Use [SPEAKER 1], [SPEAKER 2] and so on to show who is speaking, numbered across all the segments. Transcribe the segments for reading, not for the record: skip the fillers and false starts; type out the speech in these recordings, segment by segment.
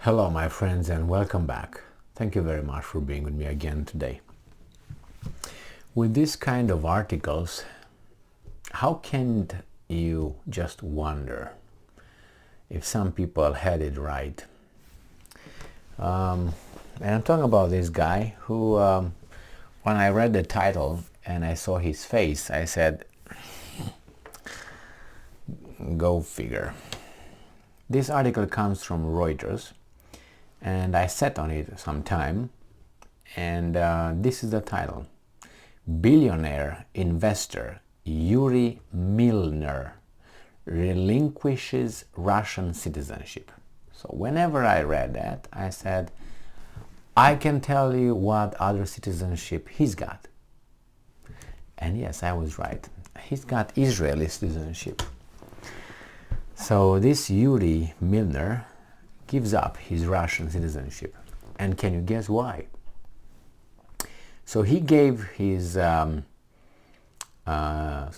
[SPEAKER 1] Hello my friends and welcome back. Thank you very much for being with me again today. With this kind of articles, how can you just wonder if some people had it right? And I'm talking about this guy who, when I read the title and I saw his face, I said, go figure. This article comes from Reuters, and I sat on it some time, and this is the title: Billionaire investor Yuri Milner relinquishes Russian citizenship. So whenever I read that, I said, I can tell you what other citizenship he's got. And yes, I was right. He's got Israeli citizenship. So this Yuri Milner gives up his Russian citizenship. And can you guess why? So he gave his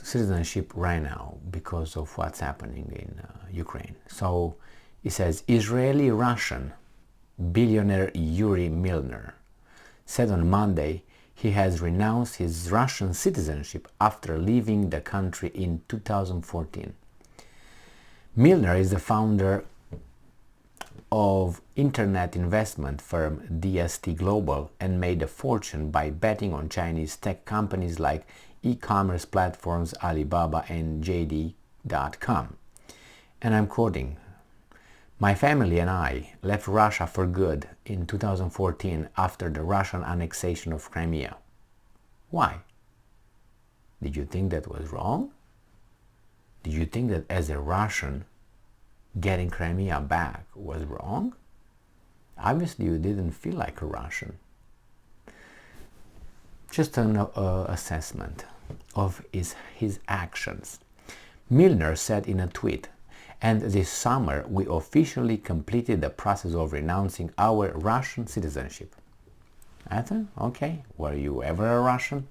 [SPEAKER 1] citizenship right now because of what's happening in Ukraine. So he says, Israeli-Russian billionaire Yuri Milner said on Monday he has renounced his Russian citizenship after leaving the country in 2014. Milner is the founder of internet investment firm DST Global and made a fortune by betting on Chinese tech companies like e-commerce platforms Alibaba and JD.com. And I'm quoting, "My family and I left Russia for good in 2014 after the Russian annexation of Crimea." Why? Did you think that was wrong? Did you think that as a Russian getting Crimea back was wrong? Obviously you didn't feel like a Russian. Just an assessment of his actions. Milner said in a tweet, "And this summer we officially completed the process of renouncing our Russian citizenship." I thought, okay, were you ever a Russian?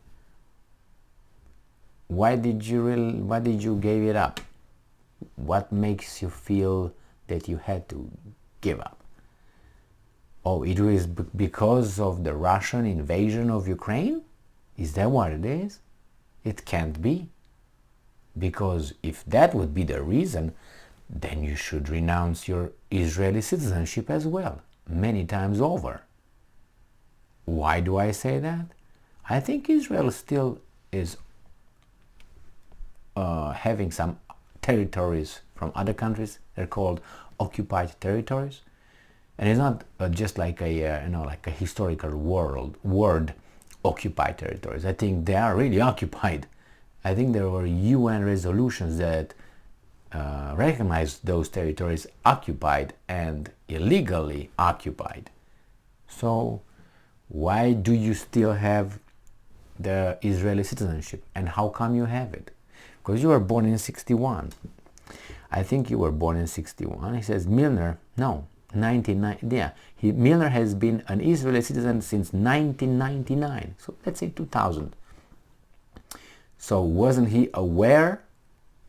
[SPEAKER 1] Why did you give it up? What makes you feel that you had to give up? Oh, it was because of the Russian invasion of Ukraine? Is that what it is? It can't be. Because if that would be the reason, then you should renounce your Israeli citizenship as well, many times over. Why do I say that? I think Israel still is having some territories from other countries. They're called occupied territories, and it's not just like a like a historical word, occupied territories. I think they are really occupied. I think there were UN resolutions that recognize those territories occupied and illegally occupied. So why do you still have the Israeli citizenship, and how come you have it? Because you were born in 61. I think you were born in 61. He says Milner, no, 99. Yeah, Milner has been an Israeli citizen since 1999. So let's say 2000. So wasn't he aware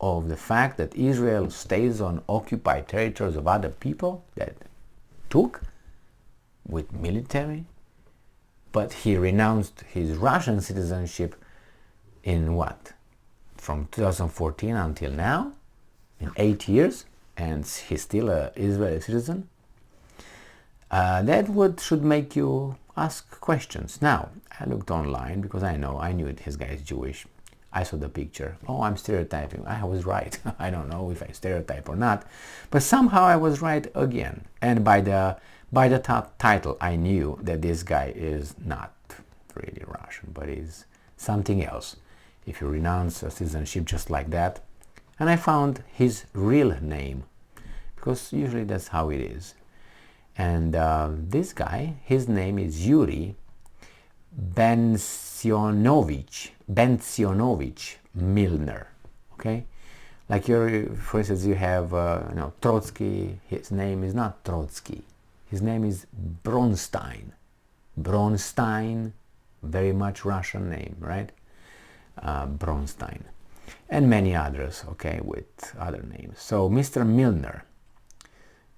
[SPEAKER 1] of the fact that Israel stays on occupied territories of other people that took with military? But he renounced his Russian citizenship in what? From 2014 until now, in 8 years, and he's still an Israeli citizen. That should make you ask questions. Now, I looked online because I knew this guy is Jewish. I saw the picture. Oh, I'm stereotyping. I was right. I don't know if I stereotype or not, but somehow I was right again. And by the top title, I knew that this guy is not really Russian, but is something else. If you renounce a citizenship just like that. And I found his real name, because usually that's how it is. And this guy, his name is Yuri Bensionovich Milner. Okay, like for instance, you have Trotsky. His name is not Trotsky. His name is Bronstein. Bronstein, very much Russian name, right? Bronstein, and many others, okay, with other names. So Mr. Milner,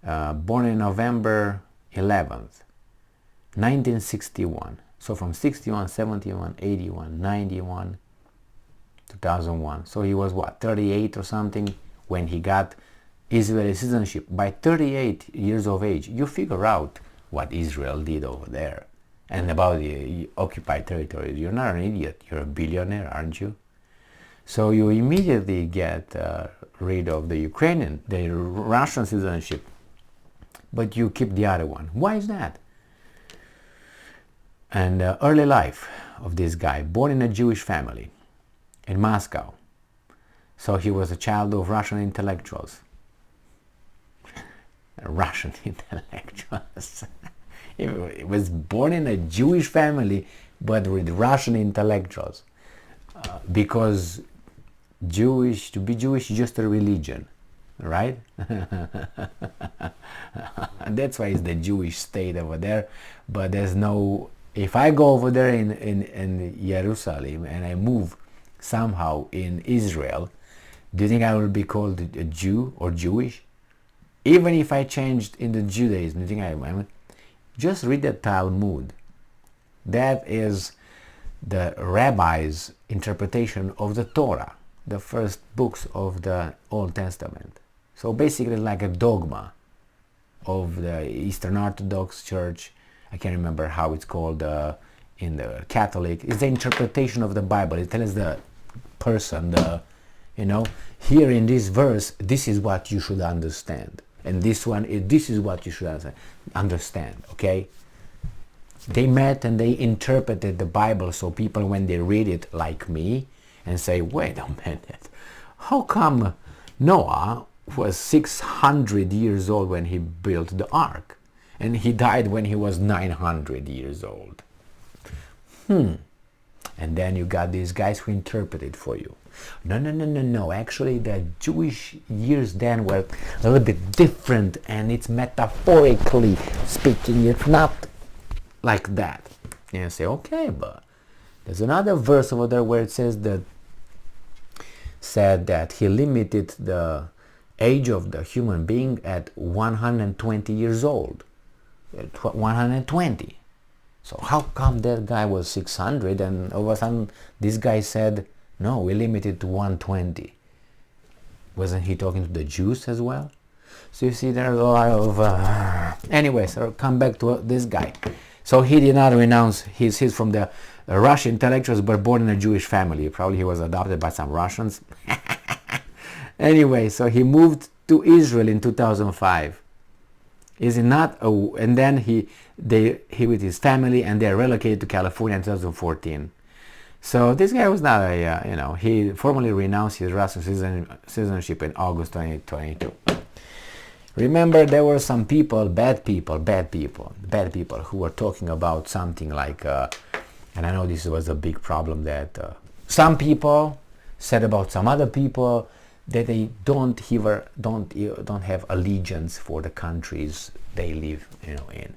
[SPEAKER 1] born in November 11th, 1961. So from 61, 71, 81, 91, 2001. So he was what, 38 or something when he got Israeli citizenship. By 38 years of age, you figure out what Israel did over there. And about the occupied territories, you're not an idiot, you're a billionaire, aren't you? So you immediately get rid of the Russian citizenship, but you keep the other one. Why is that? And early life of this guy, born in a Jewish family in Moscow. So he was a child of Russian intellectuals. Russian intellectuals. He was born in a Jewish family, but with Russian intellectuals. Because to be Jewish is just a religion, right? That's why it's the Jewish state over there. But there's no, if I go over there in Jerusalem and I move somehow in Israel, do you think I will be called a Jew or Jewish? Even if I changed into Judaism, do you think I am? Just read the Talmud. That is the rabbis' interpretation of the Torah, the first books of the Old Testament. So basically like a dogma of the Eastern Orthodox Church. I can't remember how it's called in the Catholic. It's the interpretation of the Bible. It tells the person, here in this verse, this is what you should understand. And this one, this is what you should understand, okay? They met and they interpreted the Bible so people, when they read it like me and say, wait a minute, how come Noah was 600 years old when he built the ark and he died when he was 900 years old? And then you got these guys who interpret it for you. No. Actually, the Jewish years then were a little bit different, and it's metaphorically speaking. It's not like that. And you say, okay, but there's another verse over there where it said that he limited the age of the human being at 120 years old. 120. So how come that guy was 600 and all of a sudden this guy said, no, we limited to 120? Wasn't he talking to the Jews as well? So you see, there's a lot of... Anyway, so come back to this guy. So he did not renounce, he's from the Russian intellectuals, but born in a Jewish family. Probably he was adopted by some Russians. Anyway, so he moved to Israel in 2005. Is it not? And then he with his family, and they relocated to California in 2014. So this guy was not a, he formally renounced his Russian citizenship in August 2022. Remember, there were some people, bad people, who were talking about something like, and I know this was a big problem, that some people said about some other people that they don't have allegiance for the countries they live, in,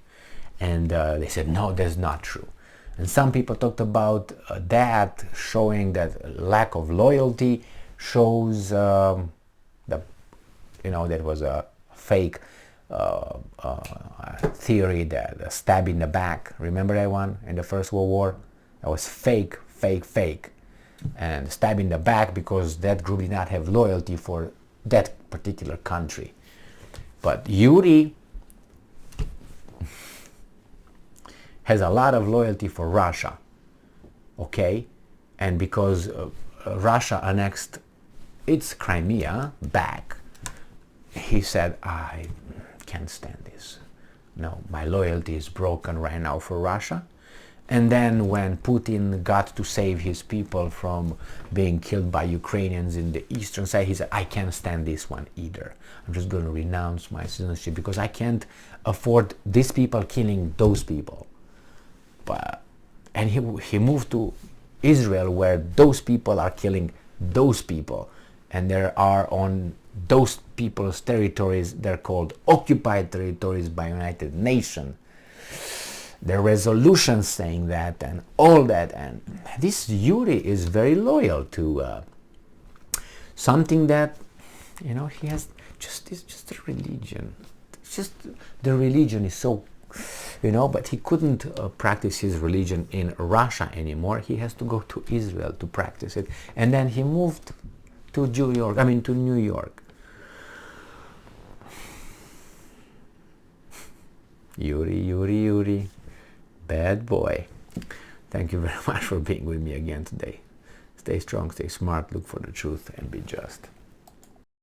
[SPEAKER 1] and they said, no, that's not true. And some people talked about that, showing that lack of loyalty shows that was a fake theory, that stab in the back. Remember that one in the First World War? That was fake. And stab in the back because that group did not have loyalty for that particular country. But Yuri has a lot of loyalty for Russia, okay? And because Russia annexed its Crimea back, he said, I can't stand this. No, my loyalty is broken right now for Russia. And then when Putin got to save his people from being killed by Ukrainians in the eastern side, he said, I can't stand this one either. I'm just going to renounce my citizenship because I can't afford these people killing those people. And he moved to Israel, where those people are killing those people. And there are on those people's territories, they're called occupied territories by United Nations. The resolutions saying that and all that, and this Yuri is very loyal to something that, he has just a religion. It's just the religion is so you know, but he couldn't practice his religion in Russia anymore. He has to go to Israel to practice it. And then he moved to New York. Yuri, bad boy. Thank you very much for being with me again today. Stay strong, stay smart, look for the truth, and be just.